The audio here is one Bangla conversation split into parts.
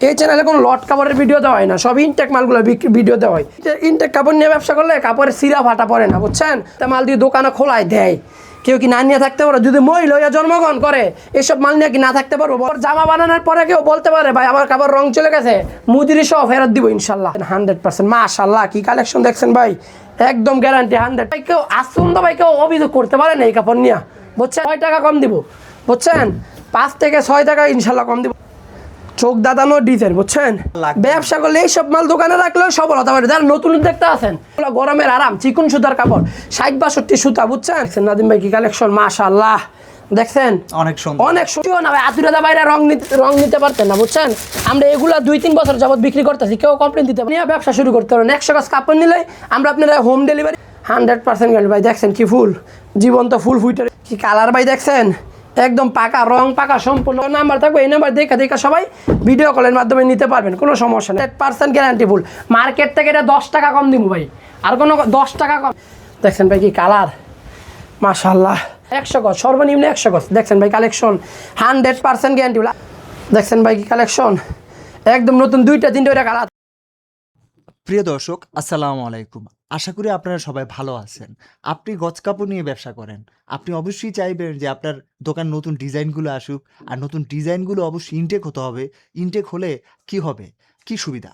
এই চ্যানেলে কোনো লট কাপড়ের ভিডিও দেওয়া হয় না, সব ইনটেক মালগুলো ভিডিও দেওয়া হয়। ইনটেক কাপড় নিয়ে ব্যবসা করলে কাপড়ের সিরা ফাটা পড়ে না, বুঝছেন? তা মাল দিয়ে দোকানে খোলায় দেয়, কেউ কি না নিয়ে থাকতে পারো? যদি মহিলা হইয়া জন্মগ্রহণ করে এসব মাল নিয়ে কি না থাকতে পারবো? জামা বানানোর পরে কেউ বলতে পারে ভাই আমার কাপড় রং চলে গেছে, মুদিরি সহ ফেরত দিব ইনশাল্লাহ 100%। মাশাল্লাহ কি কালেকশন দেখছেন ভাই, একদম গ্যারান্টি 100। ভাই কেউ আসুন তো ভাই, কেউ অভিযোগ করতে পারে না এই কাপড় নিয়ে, বুঝছেন? 6 টাকা কম দিব, বুঝছেন? 5 থেকে 6 টাকা ইনশাল্লাহ কম দিব। চোখ দাদানো ডিজাইন, বুঝছেন? ব্যবসা করলে এইসব মাল দোকানে রাখলেও সফল হতে পারে। যারা নতুন দেখতে আছেন, গরমের আরাম, চিকুন সুতার কাপড়, 60-62 সুতা, বুঝছেন? নাদিম ভাই কি কালেকশন, মাশাআল্লাহ দেখছেন, অনেক সুন্দর, অনেক সুন্দর। না ভাই আতুরাদা বাইরে রং নিতে পারতেন না, বুঝছেন? আমরা এগুলা 2-3 বছর যাবত বিক্রি করতেছি, কেউ কমপ্লেন দিতে পারে। ব্যবসা শুরু করতে পারেন, 100 গজ কাপড় নিলে আমরা আপনারা হোম ডেলিভারি 100% গ্যারান্টি। ভাই দেখছেন কি ফুল, জীবন্ত ফুল ফুইটার কি কালার ভাই দেখছেন, একদম পাকা রং, পাকা সম্পূর্ণ। নাম্বার থাকবে, এই নাম্বার দেখা সবাই ভিডিও কলের মাধ্যমে নিতে পারবেন, কোনো সমস্যা নেই। 100% গ্যারান্টি ফুল। মার্কেট থেকে এটা 10 টাকা কম দিব ভাই, আর কোনো 10 টাকা কম। দেখছেন ভাই কি কালার, মাশাআল্লাহ। 100 গজ সর্বনিম্ন 100 গজ। দেখছেন ভাই কালেকশন 100% গ্যারান্টি ফুল। দেখছেন ভাই কি কালেকশন, একদম নতুন 2-3টা কালার। প্রিয় দর্শক আসসালামু আলাইকুম, আশা করি আপনারা সবাই ভালো আছেন। আপনি গজ কাপড় নিয়ে ব্যবসা করেন, আপনি অবশ্যই চাইবেন যে আপনার দোকান নতুন ডিজাইনগুলো আসুক, আর নতুন ডিজাইনগুলো অবশ্যই ইনটেক হতে হবে। ইনটেক হলে কি হবে, কি সুবিধা,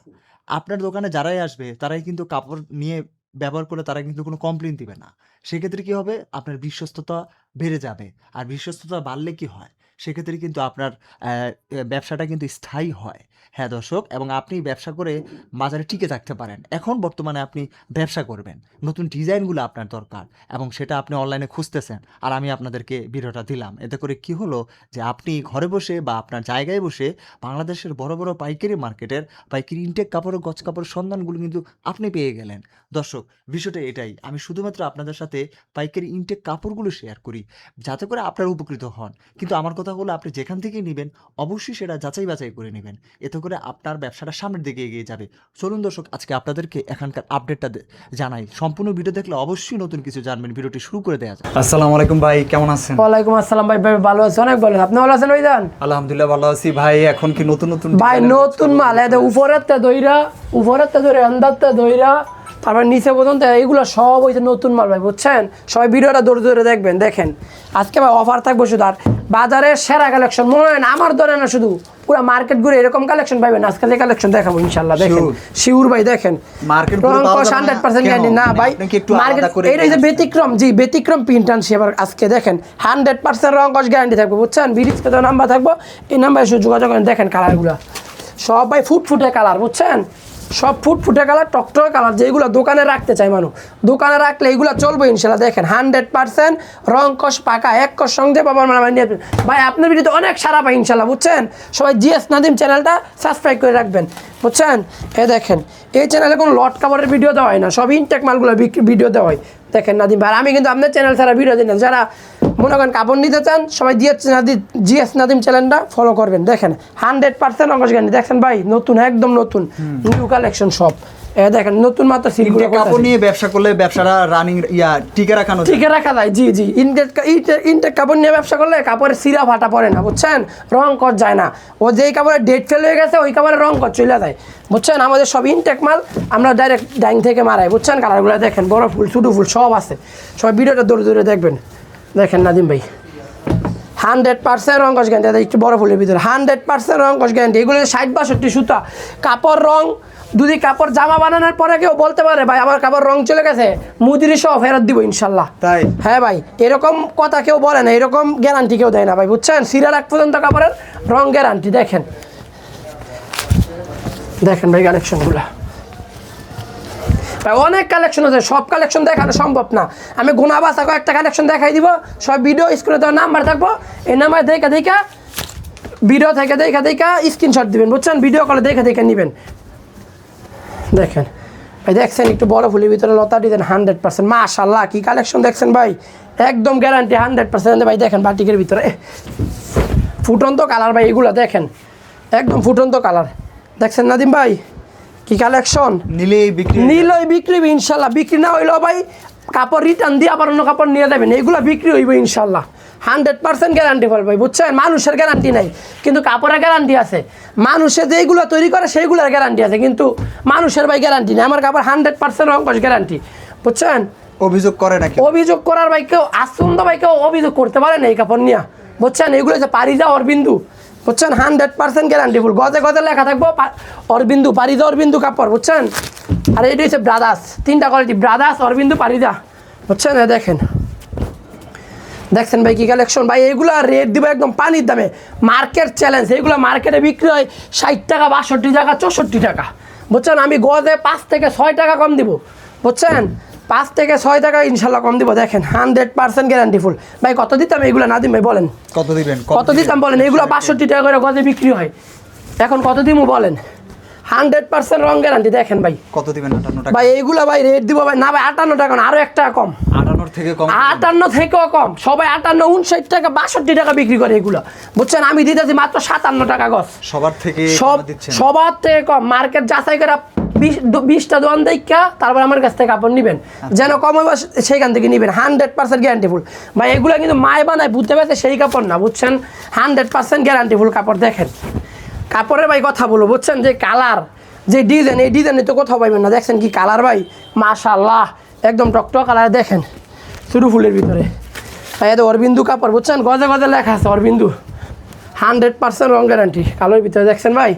আপনার দোকানে যারাই আসবে তারাই কিন্তু কাপড় নিয়ে ব্যবহার করে তারা কিন্তু কোনো কমপ্লেন দিবে না। সেক্ষেত্রে কি হবে, আপনার বিশ্বস্ততা বেড়ে যাবে। আর বিশ্বস্ততা বাড়লে কি হয়, সেক্ষেত্রে কিন্তু আপনার ব্যবসাটা কিন্তু স্থায়ী হয়। হ্যাঁ দর্শক, এবং আপনি ব্যবসা করে বাজারে টিকে থাকতে পারেন। এখন বর্তমানে আপনি ব্যবসা করবেন, নতুন ডিজাইনগুলো আপনার দরকার, এবং সেটা আপনি অনলাইনে খুঁজতেছেন, আর আমি আপনাদেরকে ভিডিওটা দিলাম। এতে করে কি হলো যে আপনি ঘরে বসে বা আপনার জায়গায় বসে বাংলাদেশের বড় বড় পাইকারি মার্কেটের পাইকারি ইনটেক কাপড় ও গজ কাপড়ের সন্ধানগুলো কিন্তু আপনি পেয়ে গেলেন। দর্শক বিষয়টা এটাই, আমি শুধুমাত্র আপনাদের সাথে পাইকারি ইনটেক কাপড়গুলো শেয়ার করি যাতে করে আপনারা উপকৃত হন। কিন্তু আমার কথা হলো, আপনি যেখান থেকে নেবেন অবশ্যই সেটা যাচাই বাছাই করে নেবেন, এতে করে আপনার ব্যবসাটা সামনের দিকে এগিয়ে যাবে। চলুন দর্শক, আজকে আপনাদেরকে এখানকার আপডেটটা জানাই। সম্পূর্ণ ভিডিও দেখলে অবশ্যই নতুন কিছু জানবেন। ভিডিওটি শুরু করে দেওয়া যায়। আসসালামু আলাইকুম ভাই, কেমন আছেন? ওয়ালাইকুম আসসালাম ভাই, ভাই ভালো আছি, অনেক ভালো। আপনি ভালো আছেন ভাইজান? আলহামদুলিল্লাহ ভালো আছি ভাই। এখন কি নতুন নতুন ভাই নতুন মাল উপরেরতে ধরে আন্দারতে দইরা তারপর নিচে পর্যন্ত এগুলো সব ওই যে নতুন মাল ভাই, বুঝছেন? সবাই ভিডিওটা ধরে দেখবেন। দেখেন আজকে ভাই অফার থাকবো শুধু, আর বাজারের সেরা কালেকশন মনে হয় না আমার ধরে না, শুধু পুরো মার্কেট ঘুরে এরকম কালেকশন পাইবেন। আজকে যে কালেকশন দেখাবো ইনশাল্লাহ, দেখেন শিউর ভাই, দেখেন মার্কেট 100% গ্যারান্টি না ভাই। মার্কেট এটা যে ব্যতিক্রম, জি ব্যতিক্রম প্রিন্ট আনছি এবার আজকে। দেখেন 100% রং কস গ্যারান্টি থাকবে, বুঝছেন? ভিডিওতে তো নাম্বার থাকবো, এই নাম্বারে শুধু যোগাযোগ করেন। দেখেন কালারগুলো সব ভাই ফুটফুটে কালার, বুঝছেন? সব ফুটফুটে কালার, টকটকে কালার, যেগুলো দোকানে রাখতে চাই মানুষ, দোকানে রাখলে এগুলো চলবে ইনশাল্লাহ। দেখেন 100% রং কস পাকা, এক কস সঙ্গে পাবেন ভাই। আপনার ভিডিওতে অনেক সারা পাই ইনশাল্লাহ, বুঝছেন? সবাই জিএস নাদিম চ্যানেলটা সাবস্ক্রাইব করে রাখবেন, বুঝছেন? দেখেন এই চ্যানেলে কোনো লট কাপড়ের ভিডিও দেওয়া হয় না, সব ইনটেক মালগুলো ভিডিও দেওয়া হয়। দেখেন নাদিম ভাই, আমি কিন্তু আপনার চ্যানেল ছাড়া ভিডিও দিই না। যারা মনে করেন কাপড় নিতে চান সবাই জিএস নাদিম চ্যানেলটা ফলো করবেন। দেখেন 100% রং কস গ্যারান্টি। দেখছেন ভাই নতুন, একদম নতুন নিউ কালেকশন সব। দেখেন নতুন মাত্র সিলগুলো কাপড় নিয়ে ব্যবসা করলে ব্যবসাটা রানিং টিকে রাখা যায়। জি জি, ইনটেক কাপড় নিয়ে ব্যবসা করলে কাপড়ের সিরা ফাটা পড়ে না, বুঝছেন? রং কস যায় না। ও যেই কাপড়ের ডেট ফেল হয়ে গেছে ওই কাপড়ের রং কস চলে যায়, বুঝছেন? আমাদের সব ইনটেক মাল আমরা ডাইরেক্ট ডাইং থেকে মারাই, বুঝছেন? কালারগুলো দেখেন, বড় ফুল ছোটো ফুল সব আছে। সবাই ভিডিওটা ধরে দেখবেন। দেখেন নাদিম ভাই 100% রং কস গ্যারান্টি, একটু বড় ফুলের ভিতরে 100% রং কস গ্যারান্টি। এগুলো 60-62 সুতা কাপড়। রং যদি কাপড় জামা বানানোর পরে কেউ বলতে পারে ভাই আমার কাপড় রং চলে গেছে, মুদিরি সহ ফেরত দিব ইনশাল্লাহ। তাই? হ্যাঁ ভাই, এরকম কথা কেউ বলে না, এরকম গ্যারান্টি কেউ দেয় না ভাই, বুঝছেন? সিরা রাখ পর্যন্ত কাপড়ের রং গ্যারান্টি। দেখেন ভাই কালেকশনগুলো ভাই অনেক কালেকশন আছে, সব কালেকশন দেখানো সম্ভব না। আমি গুনা বাসা কয়েকটা কালেকশন দেখাই দিব। সব ভিডিও স্ক্রিনে দেওয়ার নাম্বার থাকবো, এই নাম্বার দেখা ভিডিও থেকে দেখা স্ক্রিনশট দিবেন, বুঝছেন? ভিডিও কলে দেখে নেবেন। দেখেন ভাই, দেখছেন একটু বড় ফুলের ভিতরে লতা ডিজাইন 100%। মাশাআল্লাহ কি কালেকশন দেখছেন ভাই, একদম গ্যারান্টি 100% ভাই। দেখেন বাটিকের ভিতরে ফুটন্ত কালার ভাই, এগুলো দেখেন একদম ফুটন্ত কালার। দেখছেন নাদিম ভাই কি কালেকশন, নিলেই বিক্রি ইনশাল্লাহ। বিক্রি না হইলেও ভাই কাপড় রিটার্ন দিয়ে আবার অন্য কাপড় নিয়ে যাবেন, এগুলো বিক্রি হইব ইনশাল্লাহ। 100% গ্যারান্টি পাল ভাই, বুঝছেন? মানুষের গ্যারান্টি নাই কিন্তু কাপড়ের গ্যারান্টি আছে। মানুষে যেগুলো তৈরি করে সেইগুলোর গ্যারান্টি আছে, কিন্তু মানুষের ভাই গ্যারান্টি নেই। আমার কাপড় 100% রংকশ গ্যারান্টি, বুঝছেন? অভিযোগ করে নাকি? অভিযোগ করার ভাই কেউ আসুন ভাই, কেউ অভিযোগ করতে পারে না এই কাপড় নিয়ে, বুঝছেন? এগুলো হচ্ছে পারিজা অরবিন্দু, বুঝছেন? 100% গ্যারান্টি ফুল, গজে গজে লেখা থাকবো অরবিন্দু, পারিজা অরবিন্দু কাপড়, বুঝছেন? আর এইটা হচ্ছে ব্রাদার্স, 3টা কোয়ালিটি, ব্রাদার্স, অরবিন্দু, পারিজা, বুঝছেন? দেখেন, দেখছেন ভাই কি কালেকশন ভাই। এগুলো রেট দিব একদম পানির দামে, মার্কেট চ্যালেঞ্জ। এগুলো মার্কেটে বিক্রি হয় 60 টাকা, 62 টাকা, 64 টাকা, বুঝছেন? আমি গজে 5 থেকে 6 টাকা কম দিব, বুঝছেন? 5 থেকে 6 টাকা ইনশাল্লাহ কম দিব। দেখেন 100% গ্যারান্টি ফুল ভাই। কত দিতাম এগুলো না দিম ভাই বলেন? কত দিবেন? কত দিতাম বলেন? এগুলো 62 টাকা করে গজে বিক্রি হয়, এখন কত দিমু বলেন? 100% রং গ্যারান্টি। দেখেন ভাই কত দিবেন? 58 টাকা ভাই। এইগুলো ভাই রেট দিব ভাই না ভাই 58 টাকা না, আরো 1 টাকা কম। 58 থেকে কম? 58 থেকেও কম। সবাই 58, 59 টাকা, 62 টাকা বিক্রি করে এগুলো, বুঝছেন? আমি দিতেছি মাত্র 57 টাকা গজ। সবার থেকে সবার থেকে কম। মার্কেট যাচাই করে 20টা দোকান দেখা তারপর আমার কাছ থেকে কাপড় নেবেন, যেন কম হবে সেইখান থেকে নেবেন। 100% গ্যারান্টি ফুল ভাই। এগুলো কিন্তু মায় বানায় বুঝতে পারছে সেই কাপড় না, বুঝছেন? 100% গ্যারান্টি ফুল কাপড়। দেখেন কাপড়ের ভাই কথা বলো, বুঝছেন? যে কালার, যে ডিজাইন, এই ডিজাইনে তো কোথাও পাইবেন না। দেখছেন কি কালার ভাই, মাশাআল্লাহ, একদম টকটক কালার। দেখেন শুরু ফুলের ভিতরে ভাই, এত অরবিন্দু কাপড়, বুঝছেন? গজে গজে লেখা আছে অরবিন্দু, 100% রং গ্যারান্টি। কালোর ভিতরে দেখছেন ভাই,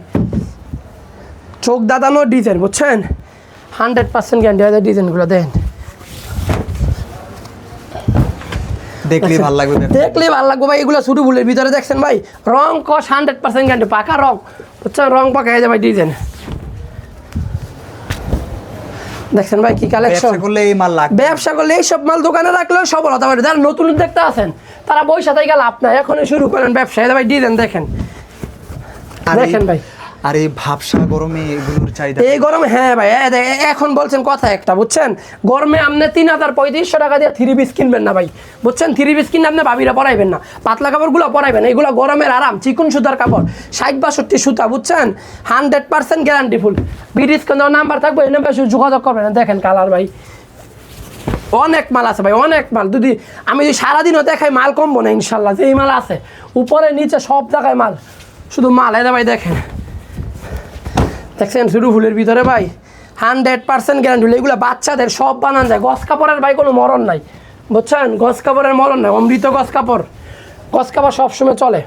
চোখ দাদানো ডিজাইন, বুঝছেন? 100% গ্যারান্টি হয় ডিজাইনগুলো। দেখেন দেখলেই ভালো লাগবে, দেখলেই ভালো লাগবে ভাই। এগুলো শুরু ফুলের ভিতরে দেখছেন ভাই, রং কস 100% গ্যারান্টি, পাকা রং, বুঝছেন? রং পাকা হয়ে যাবে ভাই। ডিজাইন দেখছেন ভাই কি কালেকশন। ব্যবসা করলে এই মাল লাগবে, ব্যবসা করলে এইসব মাল দোকানে রাখলেও সফল হতে পারে। যারা নতুন উদ্যোক্তা আছেন তারা বইসা থেকে লাভ নাই, এখনই শুরু করেন ব্যবসা। ভাই ডিজাইন দেখেন, দেখেন ভাই। আর এই ভাবসা গরমে এগুলোর চাহিদা, এই গরমে, হ্যাঁ ভাই, এখন বলছেন কথা একটা, বুঝছেন? গরমে আপনি 3350 টাকা দিয়ে 3 পিস কিনবেন না ভাই, বুঝছেন? 3 পিস কিনে আপনি ভাবিরা পরাইবেন না, পাতলা কাপড়গুলো পরাইবেন। এগুলো গরমের আরাম, চিকন সুতার কাপড়, 60-62 সুতা, বুঝছেন? 100% গ্যারান্টি ফুল। বিডিস কোন নাম্বার থাকবে, এই নাম্বার যোগাযোগ করবেন। দেখেন কালার ভাই, অনেক মাল আছে ভাই, অনেক মাল। যদি আমি যদি সারাদিনও দেখাই মাল কমবো না ইনশাল্লাহ। যে এই মাল আছে উপরে নিচে সব জায়গায় মাল, শুধু মাল। এটা ভাই দেখেন, দেখছেন শুরু ফুলের ভিতরে ভাই, 100% গ্যারান্টি। এগুলো বাচ্চাদের সব বানান যায়। গস কাপড়ের ভাই কোনো মরণ নাই, বুঝছেন? গস কাপড়ের মরণ নাই, অমৃত গস কাপড়। গস কাপড় সবসময় চলে।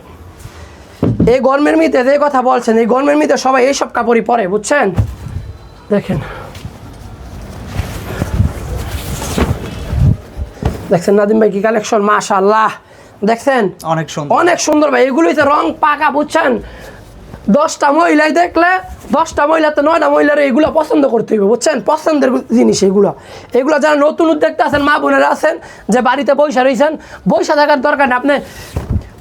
এই গরমের মধ্যে যে কথা বলছেন, এই গরমের মধ্যে সবাই এইসব কাপড়ই পরে, বুঝছেন? দেখেন, দেখছেন নাদিম ভাই কি কালেকশন, মাশাআল্লাহ। দেখছেন অনেক সুন্দর, অনেক সুন্দর ভাই। এগুলোই তো রং পাকা, বুঝছেন? 10টা মহিলাই দেখলে 10টা মহিলা তো 9টা মহিলার এগুলো পছন্দ করতে হবে, বুঝছেন? পছন্দের জিনিস এগুলো। এগুলো যারা নতুন উদ্যোক্তা আছেন, মা বোনেরা আছেন, যে বাড়িতে বৈশা রয়েছেন, বৈশা থাকার দরকার নেই। আপনি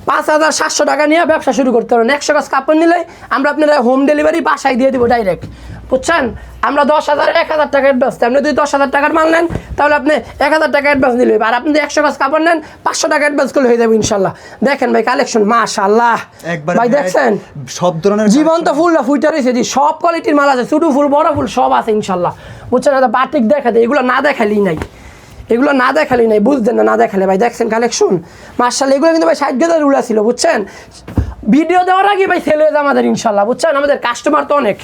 5700 টাকা নিয়ে ব্যবসা শুরু করতে পারেন। 100 গজ কাপড় নিলে আমরা আপনারা হোম ডেলিভারি বাসায় দিয়ে দিব ডাইরেক্ট, বুঝছেন? আমরা 10,000 1000 টাকা অ্যাডভান্স। আপনি যদি 10,000 টাকার মাল নেন তাহলে আপনি 1000 টাকা অ্যাডভান্স নিলে, আর আপনি যদি 100 গজ কাপড় নেন 500 টাকা অ্যাডভান্স করলে হয়ে যাবে ইনশাল্লাহ। দেখেন ভাই কালেকশন, মাশাআল্লাহ ভাই। দেখছেন সব ধরনের জীবন্ত ফুল ফুইটা রয়েছে, সব কোয়ালিটির মাল আছে, ছোট ফুল বড় ফুল সব আছে ইনশাল্লাহ, বুঝছেন? বাটিক দেখাতে, এগুলো না দেখালেই নাই, এগুলো না দেখালেই নাই, বুঝতেন না, না দেখালে ভাই। দেখছেন কালেকশন, মাশাআল্লাহ। এগুলো কিন্তু ভাই 60 গজের উলা ছিল, বুঝছেন? ভিডিও দেওয়ার আগে ভাই সেল হয়ে যায় আমাদের ইনশাল্লাহ, বুঝছেন? আমাদের কাস্টমার তো অনেক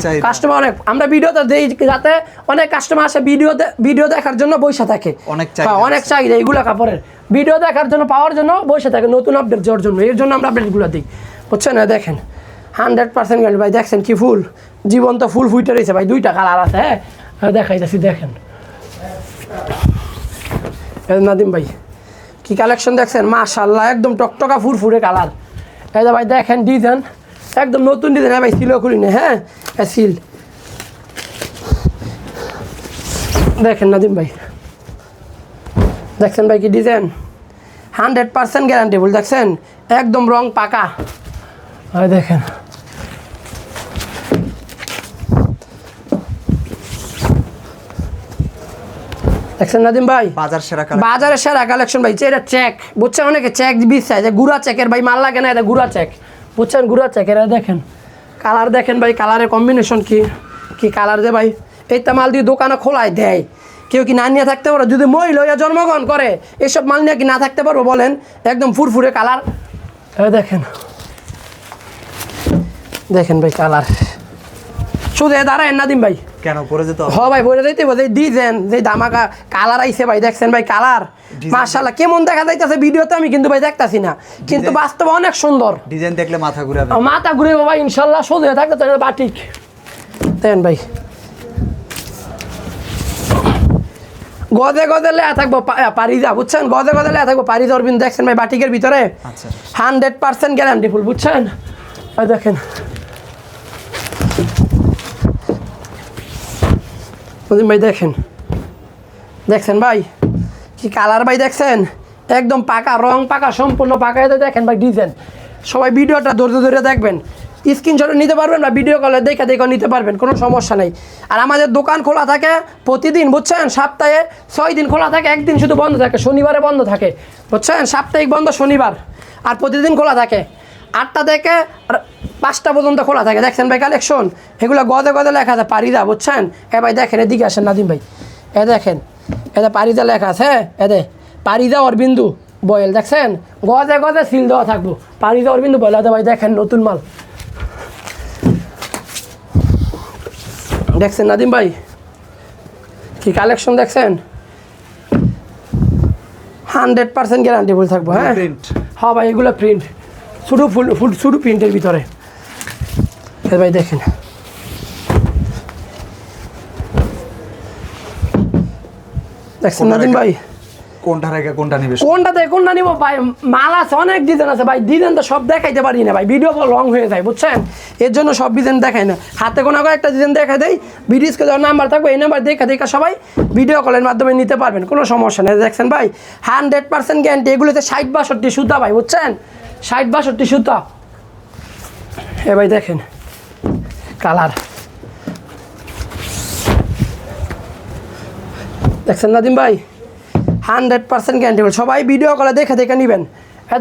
চাহিদা, কাস্টমার অনেক। আমরা ভিডিওতে দেই যাতে অনেক কাস্টমার আসে ভিডিও দেখার জন্য বসে থাকে, অনেক চাহিদা এগুলো কাপড়ের। ভিডিও দেখার জন্য, পাওয়ার জন্য বসে থাকে, নতুন আপডেট দেওয়ার জন্য। এর জন্য আমরা আপডেটগুলো দিই, বুঝছেন? দেখেন 100% গ্যারান্টি ভাই। দেখছেন কি ফুল, জীবন্ত ফুল ফুইটে রয়েছে ভাই। 2টা কালার আছে, হ্যাঁ দেখাইতেছি। দেখেন নাদিম ভাই কি কালেকশন, দেখছেন? মাশাআল্লাহ, একদম টকটকা ফুরফুরে কালার। এই ভাই দেখেন ডিজাইন, একদম নতুন ডিজাইন। ভাই সিলও খুলি না, হ্যাঁ সিল। দেখেন নাদিম ভাই, দেখছেন ভাই কি ডিজাইন, 100% গ্যারান্টি ফুল। দেখছেন একদম রং পাকা। দেখেন দেখছেন নাদিম ভাই, বাজারের সেরা কালেকশন ভাই। এটা চেক, বুঝছেন? অনেকে চেক বিছায়, যে গুড়া চেকের ভাই মাল লাগে না, এটা গুড়া চেক, বুঝছেন? গুড়া চেকের। দেখেন কালার, দেখেন ভাই কালারের কম্বিনেশন কি কি কালার দে ভাই। এইটা মাল দিয়ে দোকানে খোলায় দেয়, কেউ কি না নিয়ে থাকতে পারো? যদি মহিলা হইয়া জন্মগ্রহণ করে এসব মাল নিয়ে কি না থাকতে পারবো বলেন? একদম ফুরফুরে কালার। দেখেন দেখেন ভাই কালার, শুধু দাঁড়ায় নাদিম ভাই কেন পরে যেতে হবে? হ ভাই পরে যাইতে হবে, ডিজাইন যে ধামাকা কালার আইছে ভাই, দেখছেন ভাই কালার মাশাআল্লাহ কেমন দেখা যাইতেছে ভিডিওতে, আমি কিন্তু ভাই দেখতাছি না, কিন্তু বাস্তবে অনেক সুন্দর। ডিজাইন দেখলে মাথা ঘুরাবে, মাথা ঘুরে ভাই ইনশাল্লাহ। সোজা থাকতে তো বাটিক দেন ভাই, গদে গদে লেয়া থাকবো পারিজা, বুঝছেন? গদে গদে লেয়া থাকবো পারিজা অরবিন্দ, দেখছেন ভাই বাটিকের ভিতরে 100% গ্যারান্টি ফুল, বুঝছেন? দেখেন ভাই, দেখেন দেখছেন ভাই কি কালার ভাই, দেখছেন একদম পাকা রং, পাকা সম্পূর্ণ পাকা। দেখেন ভাই ডিজাইন, সবাই ভিডিওটা ধৈর্য ধরে দেখবেন, স্ক্রিনশট নিতে পারবেন বা ভিডিও কলে দেখে দেখে নিতে পারবেন, কোনো সমস্যা নেই। আর আমাদের দোকান খোলা থাকে প্রতিদিন, বুঝছেন? সপ্তাহে 6 দিন খোলা থাকে, একদিন শুধু বন্ধ থাকে, শনিবারে বন্ধ থাকে, বুঝছেন? সাপ্তাহিক বন্ধ শনিবার, আর প্রতিদিন খোলা থাকে 8টা থেকে 5টা পর্যন্ত খোলা থাকে। দেখছেন ভাই কালেকশন, এগুলো গদে গদে লেখা আছে পারিদা, বুঝছেন? ভাই দেখেন, এদিকে আসেন নাদিম ভাই, দেখেন এতে পারিদা লেখা আছে, এতে পারিদা অরবিন্দু বয়েল, দেখছেন গজে গজে সিল দেওয়া থাকবো, পারিদা অরবিন্দু বয়েল। ভাই দেখেন নতুন মাল, দেখছেন নাদিম ভাই কি কালেকশন, দেখছেন 100% গ্যারান্টি ফুল থাকবো। হ্যাঁ হ্যাঁ ভাই, এগুলো প্রিন্ট শুধু ফুল শুধু প্রিন্টের ভিতরে। ভাই দেখেন দেখছেন নাদিম ভাই, কোনটা রেখে কোনটা নিবে, কোনটা থেকে কোনটা নিব ভাই? মাল আছে, অনেক ডিজাইন আছে ভাই, ডিজাইন তো সব দেখাইতে পারি না ভাই, ভিডিও লং হয়ে যায়, বুঝছেন? এর জন্য সব ডিজাইন দেখাই না, হাতে কোনো একটা ডিজাইন দেখা দেয়, ভিডিওসকে দেওয়ার নাম্বার থাকবে, এই নাম্বার দেখা দেখা সবাই ভিডিও কলের মাধ্যমে নিতে পারবেন, কোনো সমস্যা নেই। দেখছেন ভাই 100% গ্যারান্টি, এগুলোতে 60-62 সুতা ভাই, বুঝছেন? 60-62 সুতা। ভাই দেখেন কালার, দেখছেন নাদিম ভাই 100% গ্যারান্টি, সবাই ভিডিও কলে দেখে দেখে নেবেন।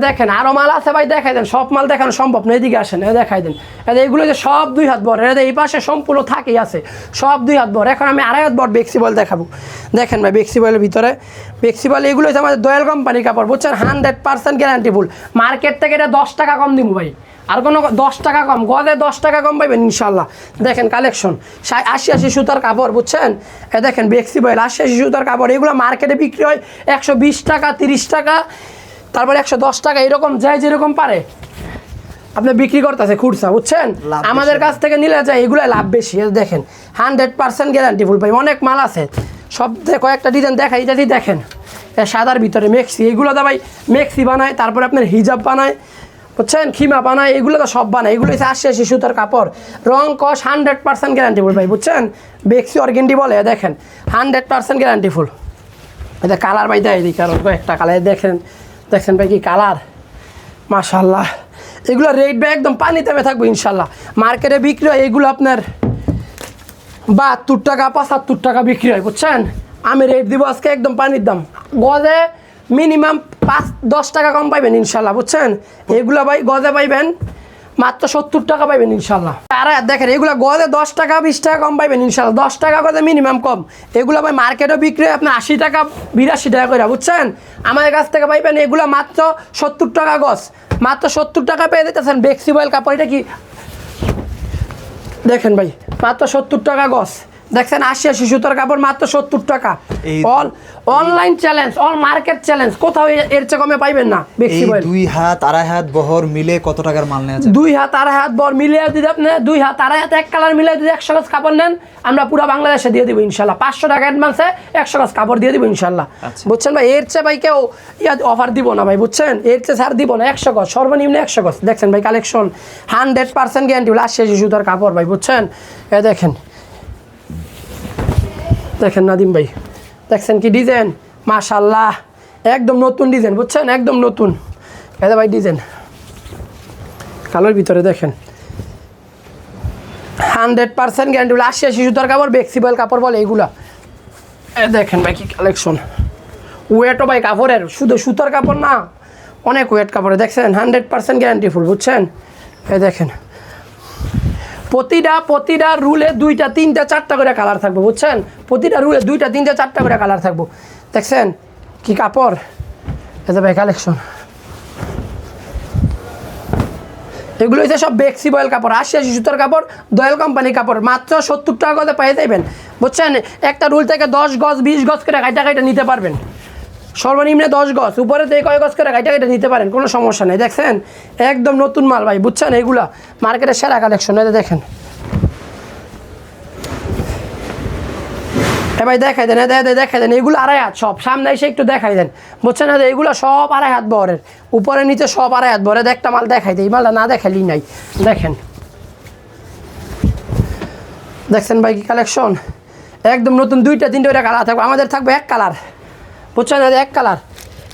দেখেন আরও মাল আছে ভাই, দেখাই দেন, সব মাল দেখানো সম্ভব না, এদিকে আসেন, দেখাই দেন। এইগুলো যে সব 2 হাত বড়, এই পাশে সম্পূর্ণ থাকেই আছে, সব 2 হাত বড়। এখন আমি 2.5 হাত বড় বেক্সিবল দেখাবো, দেখেন ভাই বেক্সিবলের ভিতরে, বেক্সিবল এগুলো হচ্ছে আমাদের দয়াল কোম্পানির কাপড়, বুঝছেন? 100% গ্যারান্টি ফুল। মার্কেট থেকে এটা 10 টাকা কম দিব ভাই, আর কোনো 10 টাকা কম, গদে 10 টাকা কম পাইবেন ইনশাল্লাহ। দেখেন কালেকশন 80 সুতার কাপড়, বুঝছেন? দেখেন বেক্সিবল 80 সুতার কাপড়, এগুলো মার্কেটে বিক্রি হয় 120 টাকা, 30 টাকা, তারপরে 110 টাকা, এরকম যাই যেরকম পারে আপনি বিক্রি করতেছে খুচরা, বুঝছেন? আমাদের কাছ থেকে নিলে যায় এগুলো লাভ বেশি। দেখেন 100% গ্যারান্টি ফুল ভাই, অনেক মাল আছে, সব কয়েকটা ডিজাইন দেখাই যদি দেখেন। সাদার ভিতরে মেক্সি, এগুলো তো ভাই মেক্সি বানায়, তারপরে আপনার হিজাব বানায়, বুঝছেন? খিমা বানায়, এগুলো তো সব বানায়, এগুলো হচ্ছে 80 সুতার কাপড়, রং কস 100% গ্যারান্টি ফুল ভাই, বুঝছেন? বেক্সি অর্গেন্ডি বলে, দেখেন 100% গ্যারান্টি ফুল। এটা কালার ভাই দেয় দিই, কারণ একটা কালার দেখেন, দেখছেন ভাই কি কালার মাশাআল্লাহ। এগুলো রেট ভাই একদম পানি তেমে থাকবো ইনশাল্লাহ। মার্কেটে বিক্রি হয় এগুলো আপনার 72 টাকা, 75 টাকা বিক্রি হয়, বুঝছেন? আমি রেট দিব আজকে একদম পানির দাম, গজে মিনিমাম 5-10 টাকা কম পাইবেন ইনশাল্লাহ, বুঝছেন? এগুলো ভাই গজে পাইবেন মাত্র 70 টাকা পাইবেন ইনশাল্লাহ। আর দেখেন এগুলো গজে 10 টাকা 20 টাকা কম পাইবেন ইনশাল্লাহ, 10 টাকা গজে মিনিমাম কম। এগুলো ভাই মার্কেটও বিক্রি হয় আপনার 80 টাকা 82 টাকা করে, বুঝছেন? আমাদের কাছ থেকে পাইবেন এগুলো মাত্র 70 টাকা গজ, মাত্র 70 টাকা পেয়ে দিতেছেন। বেক্সিবল কাপড়, এটা কি দেখেন ভাই মাত্র 70 টাকা গজ, দেখছেন 80 সুতার কাপড় মাত্র 70 টাকা। All online challenge, all market challenge, কোথাও এর চেয়ে কমে পাইবেন না। বেক্সিবল 2 হাত 2.5 হাত বহর মিলে কত টাকার মাল নেওয়া যায়? 2 হাত 2.5 হাত বহর মিলিয়ে যদি আপনি 2 হাত 2.5 হাত এক কালার মিলিয়ে যদি 100 গজ কাপড় নেন, আমরা পুরো বাংলাদেশে দিয়ে দিব ইনশাল্লাহ। 500 টাকা অ্যাডভান্সে 100 গজ কাপড় দিয়ে দিব ইনশাল্লাহ, বুঝছেন ভাই? এর চেয়ে ভাই কেউ অফার দিব না ভাই, বুঝছেন? এর চেয়ে ছাড় দিব না, 100 গজ সর্বনিম্ন 100 গজ। দেখছেন ভাই কালেকশন 100% গ্যারান্টি, 80 সুতার কাপড় ভাই, বুঝছেন? দেখেন দেখেন নাদিম ভাই, দেখছেন কি ডিজাইন মাশাআল্লাহ, একদম নতুন ডিজাইন, বুঝছেন? একদম নতুন। ভাই ডিজাইন কালোর ভিতরে দেখেন 100% গ্যারান্টি, 80 সুতার কাপড়, বেক্সিবল কাপড় বলে এগুলা। দেখেন ভাই কি কালেকশন, ওয়েটও ভাই কাপড়ের, শুধু সুতার কাপড় না, অনেক ওয়েট কাপড়ে, দেখছেন 100% গ্যারান্টি ফুল, বুঝছেন? দেখেন প্রতিটা রুলে 2টা 3টা 4টা করে কালার থাকবে, বুঝছেন? প্রতিটা রুলে 2টা 3টা 4টা করে কালার থাকবো। দেখছেন কি কাপড়, এটা ভাই কালেকশন। এগুলো হচ্ছে সব বেক্সি বয়েল কাপড়, 80 সুতার কাপড়, দয়াল কোম্পানির কাপড়, মাত্র 70 টাকা করে পেয়ে যাবেন, বুঝছেন? একটা রুল থেকে 10 গজ 20 গজ করে কাইটা নিতে পারবেন, সর্বনিম্ন 10 গজ, উপরে থেকে কয় গজ করে কাইটা নিতে পারেন, কোনো সমস্যা নেই। দেখছেন একদম নতুন মাল ভাই, বুঝছেন? এগুলা মার্কেটের সেরা কালেকশন। এটা দেখেন ভাই, দেখাই দেন, দেখাই দেন, এগুলো 2.5 হাত সব, সামনে এসে একটু দেখাই দেন, বুঝছেন? এগুলো সব 2.5 হাত বহরের, উপরে নিচে সব 2.5 হাত বহরের। একটা মাল দেখাই দেয়, এই মালটা না দেখালি নাই। দেখেন দেখছেন ভাই কি কালেকশন, একদম নতুন 2টা 3টা করে কালার থাকবে, আমাদের থাকবে এক কালার, বুঝছেন? এক কালার,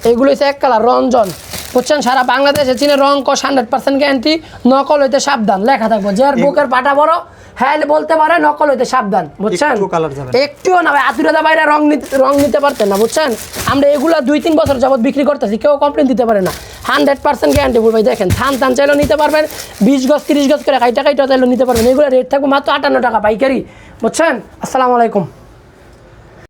এগুলো হচ্ছে এক কালার রঞ্জন, বুঝছেন? সারা বাংলাদেশে চিনে রং কষ 100% গ্যারান্টি, নকল হইতে সাবধান লেখা থাকবো। যার বুকের পাটা বড় হ্যাঁ বলতে পারে নকল হইতে সাবধান, বুঝছেন? একটুও না ভাই, আতুরাদা বাইরে রং নিতে পারতেন না, বুঝছেন? আমরা এগুলা 2-3 বছর যাবত বিক্রি করতেছি, কেউ কমপ্লেন দিতে পারে না, 100% গ্যারান্টি ভাই। দেখেন থান চাইলেও নিতে পারবেন, 20 গজ 30 গজ করে কাইটা চাইলেও নিতে পারবেন। এগুলো রেট থাকবে মাত্র 58 টাকা পাইকারি, বুঝছেন? আসসালামু আলাইকুম।